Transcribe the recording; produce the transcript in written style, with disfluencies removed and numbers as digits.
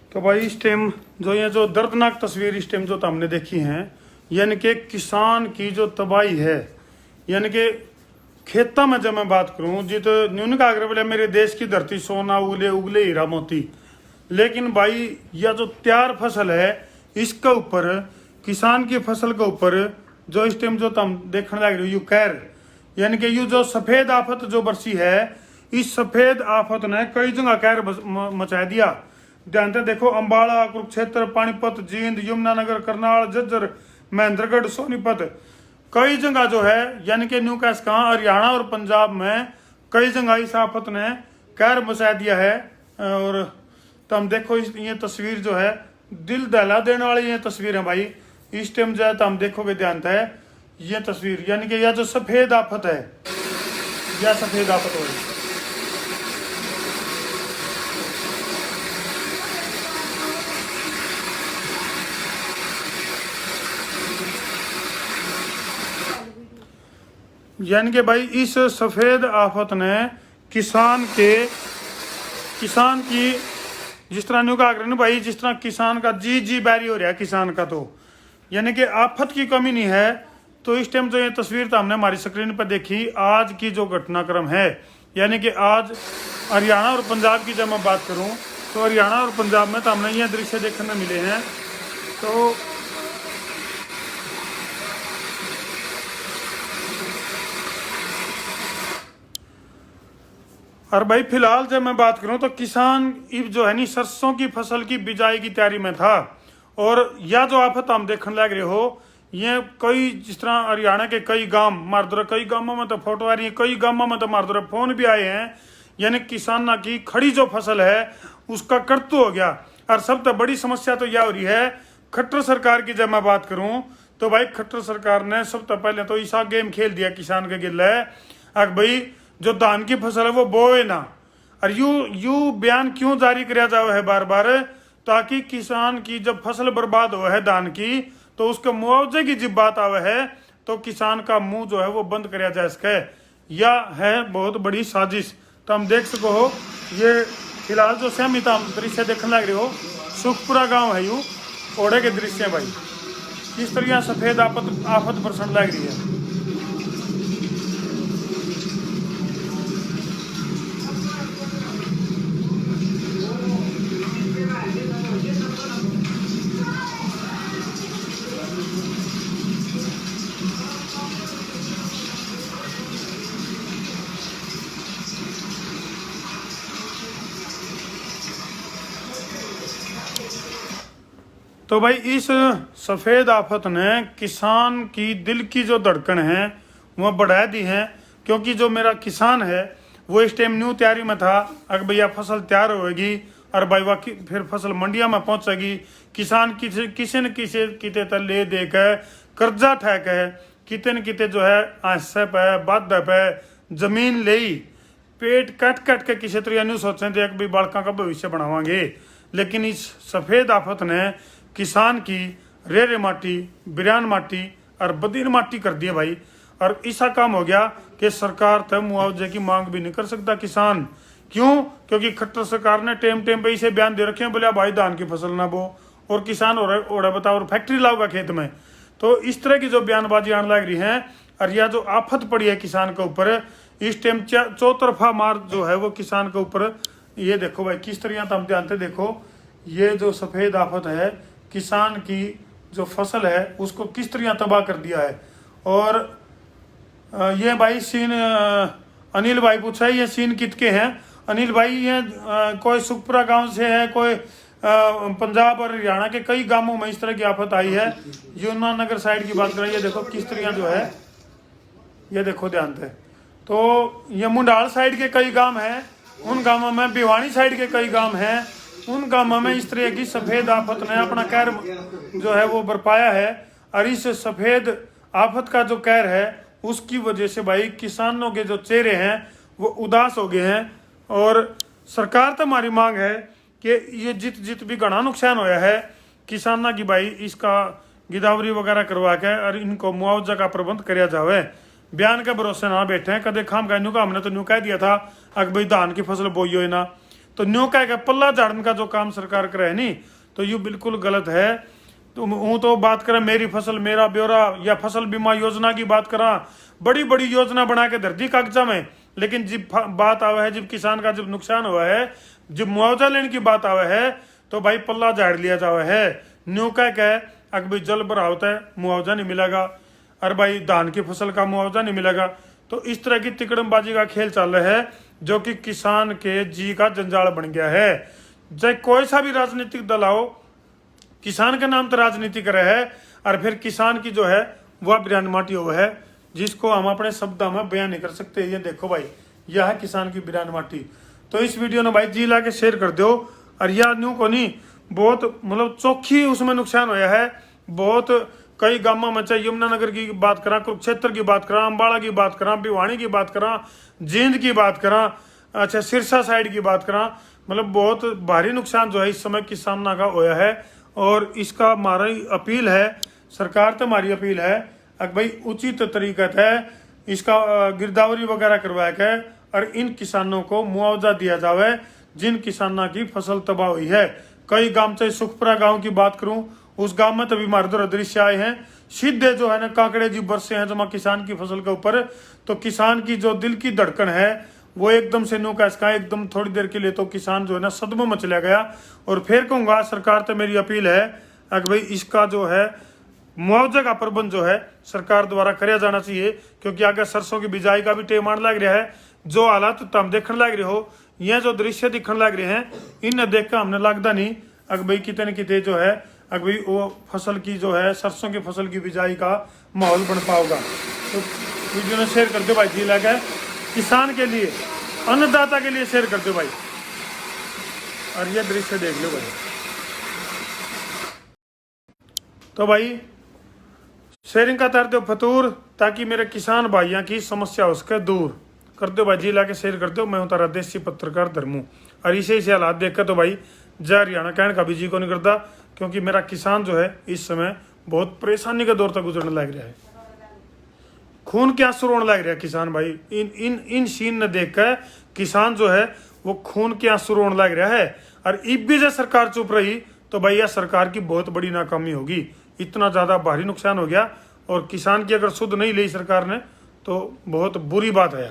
तो भाई इस टाइम जो ये जो दर्दनाक तस्वीर इस टाइम जो हमने देखी हैं, यानी कि किसान की जो तबाही है, यानी कि खेता में जब मैं बात करूं जित न्यून का आग्रह बोले मेरे देश की धरती सोना उगले उगले हीरा मोती, लेकिन भाई यह जो तैयार फसल है इसके ऊपर किसान की फसल के ऊपर जो इस टाइम जो तुम देखने लग रहे हो यू कैर, यानी कि यू जो सफेद आफत जो बरसी है, इस सफेद आफत ने कई जगह कैर मचा दिया। ध्यान से देखो, अंबाला, कुरुक्षेत्र, पानीपत, जींद, यमुनानगर, करनाल, झज्जर, महेंद्रगढ़, सोनीपत, कई जगह जो है यानी कि न्यू कैस कहा हरियाणा और पंजाब में कई जगह इस आफत ने कहर मचा दिया है। और तुम देखो ये तस्वीर जो है दिल दहला देने वाली ये तस्वीर है भाई। इस टाइम जो है तुम देखोगे ध्यान है ये तस्वीर, यानी कि यह जो सफेद आफत है, यह सफेद आफत हो रही। यानी कि भाई इस सफेद आफत ने किसान की जिस तरह न्यू का आग्रह भाई, जिस तरह किसान का जी बैरी हो रहा है किसान का, तो यानी कि आफत की कमी नहीं है। तो इस टाइम जो ये तस्वीर तो हमने हमारी स्क्रीन पर देखी, आज की जो घटनाक्रम है, यानी कि आज हरियाणा और पंजाब की जब मैं बात करूं तो हरियाणा और पंजाब में तो हमने ये दृश्य देखने मिले हैं। तो और भाई फिलहाल जब मैं बात करूं तो किसान जो है नी सरसों की फसल की बिजाई की तैयारी में था, और यह जो आफत हम देखने लग रहे हो ये कई जिस तरह हरियाणा के कई गांव मारदोरे, कई गांवों में तो फोटो आ रही है, कई गांवों में तो मारदोरे फोन भी आए हैं, यानी किसाना की खड़ी जो फसल है उसका कर्तु हो गया। और सबसे बड़ी समस्या तो यह हो रही है खट्टर सरकार की जब मैं बात करूं तो भाई खट्टर सरकार ने सबसे पहले तो ऐसा गेम खेल दिया किसान के गिले, अब भाई जो धान की फसल है वो बोए ना। और यू बयान क्यों जारी कराया जाओ है बार बार, ताकि किसान की जब फसल बर्बाद हो है धान की तो उसके मुआवजे की जब बात आवे है तो किसान का मुंह जो है वो बंद कराया जाए इसके। यह है बहुत बड़ी साजिश। तो हम देख सको हो ये फिलहाल जो सहमित हम दृश्य देखने लग रहे हो, सुखपुरा गांव है यू ओढ़े के दृश्य भाई, किस तरह सफेद आफत बरसने लग रही है। तो भाई इस सफेद आफत ने किसान की दिल की जो धड़कन है वह बढ़ा दी है, क्योंकि जो मेरा किसान है वो इस टाइम न्यू तैयारी में था, अगर भैया फसल तैयार होगी और भाई वह फिर फसल मंडिया में पहुंचेगी। किसान किसी न किसी किते तो ले दे के कर्जा ठेक है, किते न किते जो है आशे पे बाध पे जमीन ले पेट कट के किसी तरह न्यू सोचते थे कि बालका का भविष्य बनावांगे। लेकिन इस सफेद आफत ने किसान की रेरे माटी, बिरान माटी और बदीन माटी कर दिए भाई। और ऐसा काम हो गया कि सरकार तक मुआवजे की मांग भी नहीं कर सकता किसान। क्यों? क्योंकि खट्टर सरकार ने टेम पे इसे बयान दे रखे हैं, बोले भाई धान की फसल ना बो और किसान ओढ़ा बताओ और फैक्ट्री लाओगा खेत में। तो इस तरह की जो बयानबाजी आने लग रही है, और यह जो आफत पड़ी है किसान के ऊपर इस टाइम चौतरफा मार जो है वो किसान के ऊपर। ये देखो भाई किस तरह तुम ध्यान से देखो, ये जो सफेद आफत है किसान की जो फसल है उसको किस तरह तबाह कर दिया है। और ये भाई सीन अनिल भाई पूछा है, ये सीन कितके हैं अनिल भाई? ये कोई सुखपुरा गांव से है, कोई पंजाब और हरियाणा के कई गांवों में इस तरह की आफत आई है। यमुनानगर साइड की बात करें, ये देखो किस तरह जो है, ये देखो ध्यान से। तो ये मुंडाल साइड के कई गांव हैं, उन गांवों में भिवानी साइड के कई गांव हैं, उन गांवों में इस तरह की सफेद आफत ने अपना कहर जो है वो बरपाया है। और इस सफेद आफत का जो कहर है उसकी वजह से भाई किसानों के जो चेहरे हैं वो उदास हो गए हैं। और सरकार तो हमारी मांग है कि ये जित भी घना नुकसान होया है किसानों की भाई इसका गिरदावरी वगैरह करवा के और इनको मुआवजा का प्रबंध कराया जावे। बयान के भरोसे ना बैठे हैं कदे खाम का न्यू का हमने तो न्यू कह दिया था अगर भाई धान की फसल बोई हो ना तो न्यू कह के पल्ला झाड़ने का जो काम सरकार करे नहीं तो ये बिल्कुल गलत है। तो हूँ तो बात करें मेरी फसल मेरा ब्यौरा या फसल बीमा योजना की बात करा, बड़ी बड़ी योजना बना के धर दी कागजा में, लेकिन जब बात आवा है जब किसान का जब नुकसान हुआ है जब मुआवजा लेने की बात आवा है तो भाई पल्ला झाड़ लिया जावा है। न्यू कह के अगर भाई जल भरा होता है मुआवजा नहीं मिलेगा और भाई धान की फसल का मुआवजा नहीं मिलेगा। तो इस तरह की तिकड़मबाजी का खेल चल रहा है जो कि किसान के जी का जंजाल बन गया है। चाहे कोई सा भी राजनीतिक दल आओ किसान के नाम तो राजनीति करे है और फिर किसान की जो है वह बिरान माटी हो है जिसको हम अपने शब्दों में बयान नहीं कर सकते। ये देखो भाई यह है किसान की बिरान माटी। तो इस वीडियो ने भाई जी ला के शेयर कर दो। और यह न्यू को नहीं बहुत मतलब चौखी उसमें नुकसान होया है बहुत। कई गांवों में चाहे यमुनानगर की बात करा, कुरुक्षेत्र की बात करा, अम्बाड़ा की बात करा, भिवानी की बात करा, जींद की बात करा, अच्छा सिरसा साइड की बात करा, मतलब बहुत भारी नुकसान जो है इस समय किसानों का होया है। और इसका हमारी अपील है सरकार तो हमारी अपील है अगर भाई उचित तरीका है इसका गिरदावरी वगैरह करवा के और इन किसानों को मुआवजा दिया जावे जिन किसानों की फसल तबाह हुई है। कई गांव चाहे सुखपुरा गांव की बात करूं उस गांव में तभी हमारे दृश्य आए हैं सीधे जो है ना कांकड़े जी बरसे हैं जमा किसान की फसल के ऊपर। तो किसान की जो दिल की धड़कन है वो एकदम से नो का एकदम थोड़ी देर के लिए तो किसान जो है ना सदमे में चला गया। और फिर कहूंगा सरकार तो मेरी अपील है अगर भाई इसका जो है मुआवजा का प्रबंध जो है सरकार द्वारा कराया जाना चाहिए क्योंकि आगे सरसों की बिजाई का भी टेम आने लग रहा है। जो हालात तो हम देखने लग रहे हो यह जो दृश्य दिखने लग रहे हैं इन्हें देख कर हमने लगता नहीं अगर भाई कितने न कितने जो है अगर भाई वो फसल की जो है सरसों की फसल की बिजाई का माहौल बन पाओगा। तो वीडियो ने शेयर कर दो भाई जी लगा किसान के लिए अन्नदाता के लिए शेयर कर दो भाई। और ये दृश्य देख लो भाई। तो भाई शेयरिंग का कर दो फतूर ताकि मेरे किसान भाइयों की समस्या हो सके दूर कर दो भाई जी ला के शेयर कर दो। मैं हूँ तारा देसी पत्रकार धर्मू और इसे हालात देख कर तो भाई जय हरियाणा कहने का भी जी को नहीं करता क्योंकि मेरा किसान जो है इस समय बहुत परेशानी का दौर तक गुजरने लग रहा है। खून के आंसू रोने लग रहा है किसान भाई इन सीन ने देख कर किसान जो है वो खून के आंसू रोने लग रहा है। और इब भी जब सरकार चुप रही तो भाई यह सरकार की बहुत बड़ी नाकामी होगी। इतना ज़्यादा भारी नुकसान हो गया और किसान की अगर सुध नहीं ली सरकार ने तो बहुत बुरी बात है।